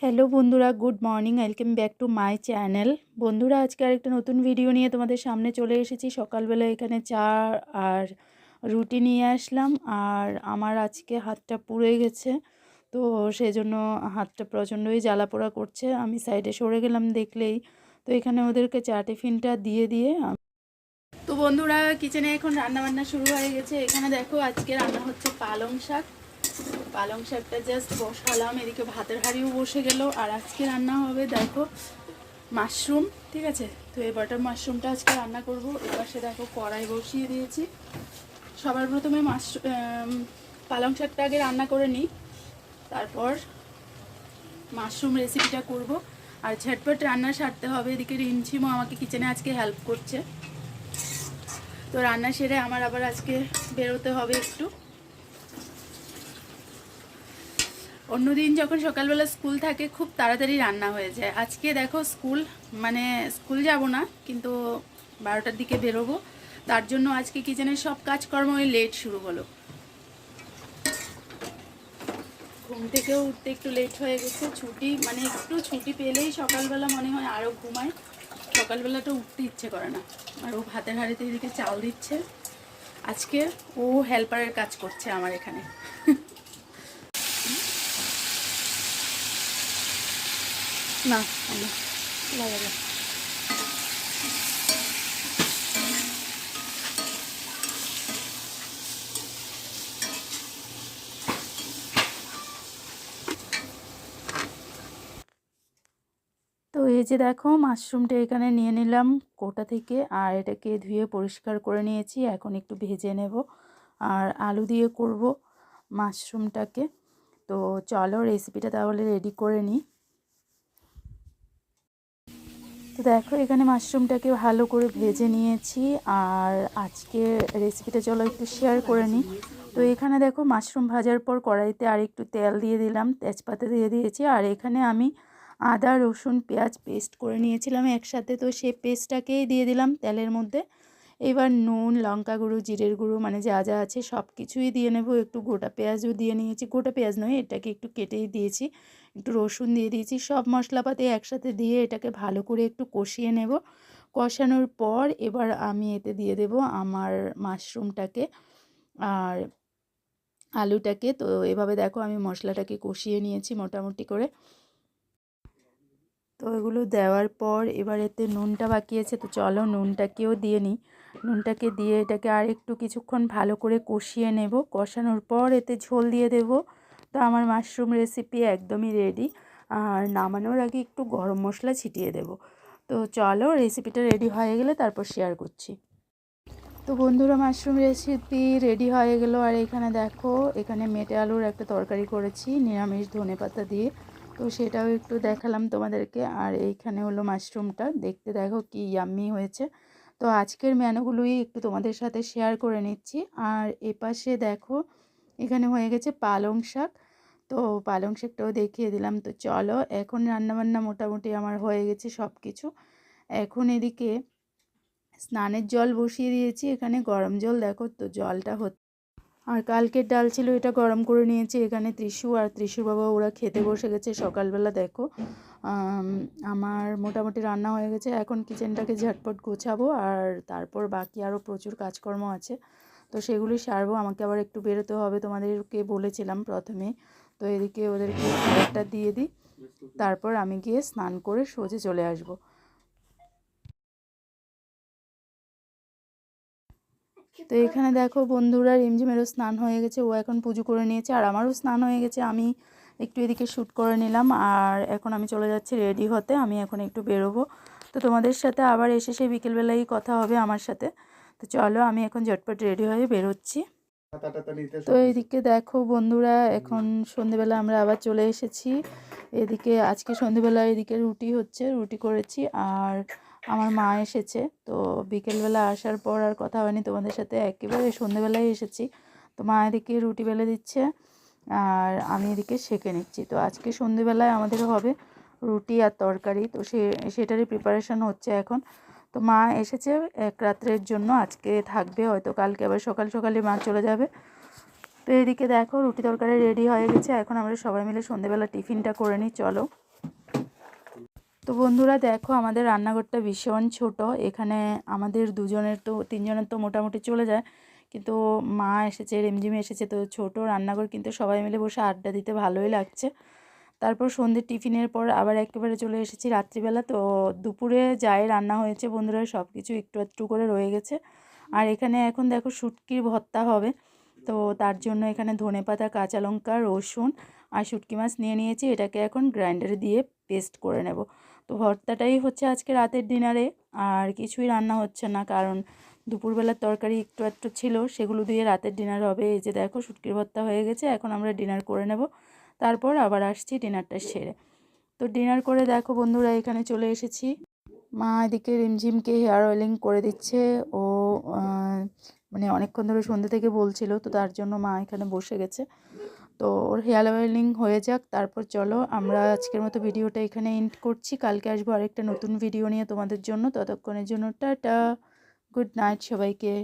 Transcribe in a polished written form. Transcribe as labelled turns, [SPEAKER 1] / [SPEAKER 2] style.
[SPEAKER 1] Hello বন্ধুরা, good morning, welcome back to my channel. বন্ধুরা, আজকে আরেকটা নতুন ভিডিও নিয়ে তোমাদের সামনে চলে এসেছি। সকালবেলা এখানে চা আর রুটি নিয়ে আসলাম। আর আমার আজকে হাতটা পুড়ে গেছে, তো সেজন্য হাতটা প্রচণ্ডই জ্বালা পোড়া করছে। আমি সাইডে সরে গেলাম দেখলেই। তো এখানে ওদেরকে চা টিফিনটা দিয়ে তো বন্ধুরা, কিচেনে এখন রান্নাবান্না শুরু হয়ে গেছে। এখানে দেখো, আজকে রান্না হচ্ছে পালং শাক। পালং শাকটা জাস্ট বসালাম, এদিকে ভাতের হাঁড়িও বসে গেল। আর আজকে রান্না হবে দেখো মাশরুম, ঠিক আছে। তো এই বাটার মাশরুমটা আজকে রান্না করব। এপাশে দেখো কড়াই বসিয়ে দিয়েছি। সবার প্রথমে পালং শাকটা আগে রান্না করে নিই, তারপর মাশরুম রেসিপিটা করব। আর ঝটপট রান্না সারতে হবে। এদিকে রিমঝিমও আমাকে কিচেনে আজকে হেল্প করছে। তো রান্না সেরে আমার আবার আজকে বেরোতে হবে একটু। অন্যদিন যখন সকালবেলা স্কুল থাকে খুব তাড়াতাড়ি রান্না হয়ে যায়। আজকে দেখো স্কুল যাব না, কিন্তু 12টার দিকে বেরোবো। তার জন্য আজকে কিচেনের সব কাজকর্ম লেট শুরু হলো। ঘুম থেকেও উঠতে একটু লেট হয়ে গেছে। একটু ছুটি পেলেই সকালবেলা মনে হয় আরও ঘুমায়। সকালবেলাটা উঠতে ইচ্ছে করে না। আর ও ভাতের হাঁড়িতে এদিকে চাল দিচ্ছে। আজকে ও হেল্পারের কাজ করছে আমার এখানে। না লাগাবে। তো এই যে দেখো, মাশরুমটা এখানে নিয়ে নিলাম কোটা থেকে। আর এটাকে ধুয়ে পরিষ্কার করে নিয়েছি। এখন একটু ভেজে নেব আর আলু দিয়ে করব মাশরুমটাকে। তো চলো রেসিপিটা তাহলে রেডি করে নিই। তো দেখো, এখানে মাশরুমটাকে ভালো করে ভেজে নিয়েছি। আর আজকে রেসিপিটা চলো একটু শেয়ার করে নিই। তো এখানে দেখো, মাশরুম ভাজার পর কড়াইতে আর একটু তেল দিয়ে দিলাম, তেজপাতা দিয়ে দিয়েছি। আর এখানে আমি আদা রসুন পেঁয়াজ পেস্ট করে নিয়েছিলাম একসাথে, তো সেই পেস্টটাকেই দিয়ে দিলাম তেলের মধ্যে। এবার নুন, লঙ্কা গুঁড়ো, জিরের গুঁড়ো, মানে যা যা আছে সব কিছুই দিয়ে নেব। একটু গোটা পেঁয়াজও দিয়ে নিয়েছি, গোটা পেঁয়াজ নয়, এটাকে একটু কেটেই দিয়েছি। একটু রসুন দিয়ে দিয়েছি। সব মশলাপাতি একসাথে দিয়ে এটাকে ভালো করে একটু কষিয়ে নেব। কষানোর পর এবার আমি এতে দিয়ে দেব আমার মাশরুমটাকে আর আলুটাকে। তো এভাবে দেখো, আমি মশলাটাকে কষিয়ে নিয়েছি মোটামুটি করে। তো এগুলো দেওয়ার পর এবার এতে নুনটা বাকি আছে, তো চলো নুনটাকেও দিয়ে নিই। নুনটাকে দিয়ে এটাকে আর একটু কিছুক্ষণ ভালো করে কষিয়ে নেব। কষানোর পর এতে ঝোল দিয়ে দেব। তো আমার মাশরুম রেসিপি একদমই রেডি। আর নামানোর আগে একটু গরম মশলা ছিটিয়ে দেব। তো চলো রেসিপিটা রেডি হয়ে গেলে তারপর শেয়ার করছি। তো বন্ধুরা, মাশরুম রেসিপি রেডি হয়ে গেল। আর এখানে দেখো, এখানে মেটে আলুর একটা তরকারি করেছি নিরামিষ ধনেপাতা দিয়ে। তো সেটাও একটু দেখালাম তোমাদেরকে। আর এইখানে হলো মাশরুমটা, দেখতে দেখো কি ইয়াম্মি হয়েছে। তো আজকের মেনুগুলোই একটু তোমাদের সাথে শেয়ার করে নিচ্ছি। আর এপাশে দেখো, এখানে হয়ে গেছে পালং শাক। তো পালং শাকটাও দেখিয়ে দিলাম। তো চলো, এখন রান্নাবান্না মোটামুটি আমার হয়ে গেছে সব কিছু। এখন এদিকে স্নানের জল বসিয়ে দিয়েছি। এখানে গরম জল দেখো, তো জলটা হচ্ছে। আর কালকের ডাল ছিল, এটা গরম করে নিয়েছি। এখানে ত্রিশু আর ত্রিশুর বাবা ওরা খেতে বসে গেছে সকালবেলা। দেখো আমার মোটামুটি রান্না হয়ে গেছে। এখন কিচেনটাকে ঝটপট গোছাবো। আর তারপর বাকি আরও প্রচুর কাজকর্ম আছে, তো সেগুলি সারবো। আমাকে আবার একটু বেরোতে হবে, তোমাদেরকে বলেছিলাম প্রথমে। তো এদিকে ওদেরকে খাবারটা দিয়ে দিই, তারপর আমি গিয়ে স্নান করে সোজা চলে আসবো। তো এখানে দেখো বন্ধুরা, রিমঝিমেরও স্নান হয়ে গেছে, ও এখন পুজো করে নিয়েছে। আর আমারও স্নান হয়ে গেছে। আমি একটু এদিকে শ্যুট করে নিলাম। আর এখন আমি চলে যাচ্ছি রেডি হতে। আমি এখন একটু বেরোবো। তো তোমাদের সাথে আবার এসে সেই বিকেলবেলাই কথা হবে আমার সাথে। তো চলো, আমি এখন ঝটপট রেডি হয়ে বেরোচ্ছি। তো এইদিকে দেখো বন্ধুরা, এখন সন্ধেবেলা আমরা আবার চলে এসেছি। এদিকে আজকে সন্ধেবেলা এদিকে রুটি হচ্ছে, রুটি করেছি। আর আমার মা এসেছে। তো বিকেলবেলা আসার পর আর কথা হয়নি তোমাদের সাথে, একেবারে সন্ধেবেলায় এসেছি। তো মা এদিকে রুটি বেলে দিচ্ছে আর আমি এদিকে সেঁকে নিচ্ছি। তো আজকে সন্ধেবেলায় আমাদের হবে রুটি আর তরকারি। তো সেটারই প্রিপারেশান হচ্ছে এখন। তো মা এসেছে এক রাত্রের জন্য, আজকে থাকবে, হয়তো কালকে আবার সকাল সকালে মা চলে যাবে। তো এদিকে দেখো, রুটি তরকারি রেডি হয়ে গেছে। এখন আমরা সবাই মিলে সন্ধেবেলা টিফিনটা করে নিই, চলো। তো বন্ধুরা দেখো আমাদের রান্নাঘরটা ভীষণ ছোট, এখানে আমাদের দুজনের তো তিনজনের তো মোটামুটি চলে যায়, কিন্তু মা এসেছে, রিমঝিম এসেছে, তো ছোট রান্নাঘর কিন্তু সবাই মিলে বসে আড্ডা দিতে ভালোই লাগছে। তারপর সন্ধ্যের টিফিনের পর আবার একেবারে চলে এসেছি রাত্রিবেলা। তো দুপুরে যাই রান্না হয়েছে বন্ধুরা সব কিছু একটু একটু করে রয়ে গেছে। আর এখানে এখন দেখো শুটকির ভর্তা হবে, তো তার জন্য এখানে ধনেপাতা, কাঁচা লঙ্কা, রসুন আর শুটকি মাছ নিয়ে নিয়েছি, এটাকে এখন গ্রাইন্ডারে দিয়ে পেস্ট করে নেব। তো ভর্তাটাই হচ্ছে আজকে রাতের ডিনারে, আর কিছুই রান্না হচ্ছে না, কারণ দুপুরবেলার তরকারি একটু একটু ছিল, সেগুলো দিয়ে রাতের ডিনার হবে। এই যে দেখো শুটকির ভর্তা হয়ে গেছে, এখন আমরা ডিনার করে নেব, তারপর আবার আসছি ডিনারটা সেরে। তো ডিনার করে দেখো বন্ধুরা এখানে চলে এসেছি। মা এদিকে রিমঝিমকে হেয়ার অয়েলিং করে দিচ্ছে। ও মানে অনেকক্ষণ ধরে সন্ধ্যে থেকে বলছিল, তো তার জন্য মা এখানে বসে গেছে। তো ওর হেয়ার অয়েলিং হয়ে যাক, তারপর চলো আমরা আজকের মতো ভিডিওটা এখানে এন্ড করছি। কালকে আসবো আরেকটা নতুন ভিডিও নিয়ে তোমাদের জন্য, ততক্ষণের জন্য টাটা, গুড নাইট সবাইকে।